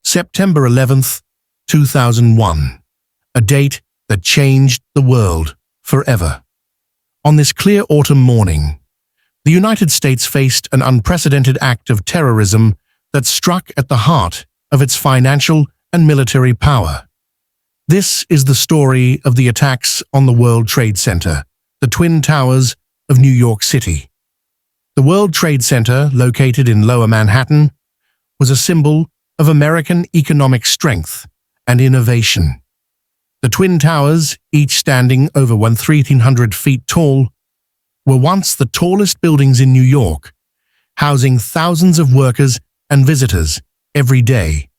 September 11th, 2001, a date that changed the world forever. On this clear autumn morning, the United States faced an unprecedented act of terrorism that struck at the heart of its financial and military power. This is the story of the attacks on the World Trade Center, the Twin Towers of New York City. The World Trade Center, located in Lower Manhattan, was a symbol of American economic strength and innovation. The Twin Towers, each standing over 1,300 feet tall, were once the tallest buildings in New York, housing thousands of workers and visitors every day.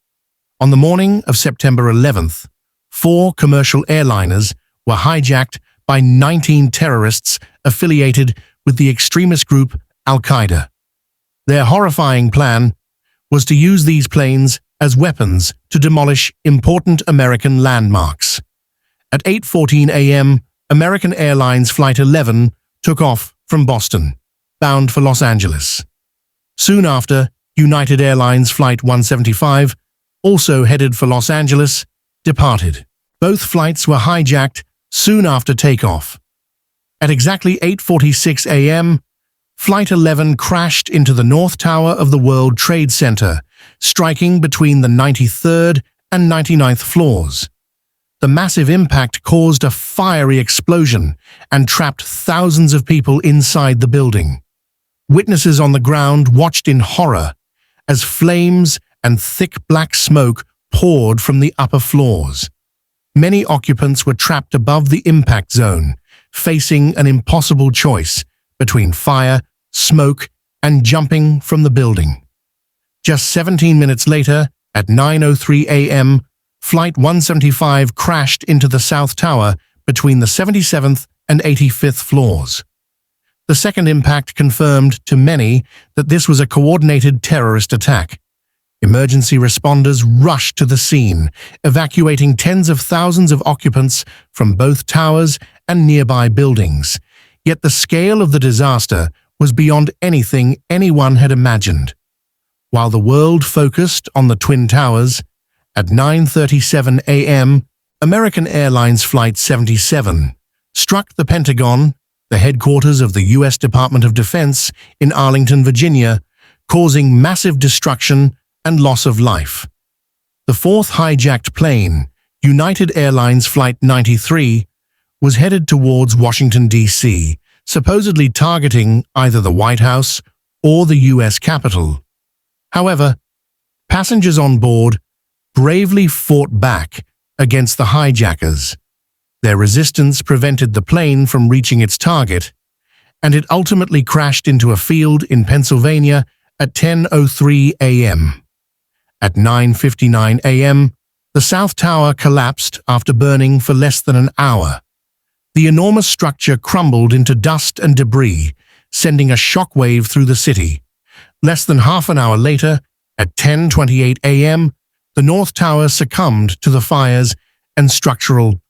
On the morning of September 11th, 4 commercial airliners were hijacked by 19 terrorists affiliated with the extremist group Al-Qaeda. Their horrifying plan was to use these planes as weapons to demolish important American landmarks. At 8:14 a.m., American Airlines Flight 11 took off from Boston, bound for Los Angeles. Soon after, United Airlines Flight 175, also headed for Los Angeles, departed. Both flights were hijacked soon after takeoff. At exactly 8:46 a.m., Flight 11 crashed into the North Tower of the World Trade Center, striking between the 93rd and 99th floors. The massive impact caused a fiery explosion and trapped thousands of people inside the building. Witnesses on the ground watched in horror as flames and thick black smoke poured from the upper floors. Many occupants were trapped above the impact zone, facing an impossible choice between fire, smoke, and jumping from the building. Just 17 minutes later, at 9:03 a.m., Flight 175 crashed into the South Tower between the 77th and 85th floors. The second impact confirmed to many that this was a coordinated terrorist attack. Emergency responders rushed to the scene, evacuating tens of thousands of occupants from both towers and nearby buildings. Yet the scale of the disaster was beyond anything anyone had imagined. While the world focused on the Twin Towers, at 9:37 a.m., American Airlines Flight 77 struck the Pentagon, the headquarters of the U.S. Department of Defense in Arlington, Virginia, causing massive destruction and loss of life. The fourth hijacked plane, United Airlines Flight 93, was headed towards Washington, D.C., supposedly targeting either the White House or the U.S. Capitol. However, passengers on board bravely fought back against the hijackers. Their resistance prevented the plane from reaching its target, and it ultimately crashed into a field in Pennsylvania at 10:03 a.m. At 9:59 a.m., the South Tower collapsed after burning for less than an hour. The enormous structure crumbled into dust and debris, sending a shockwave through the city. Less than half an hour later, at 10:28 a.m., the North Tower succumbed to the fires and structural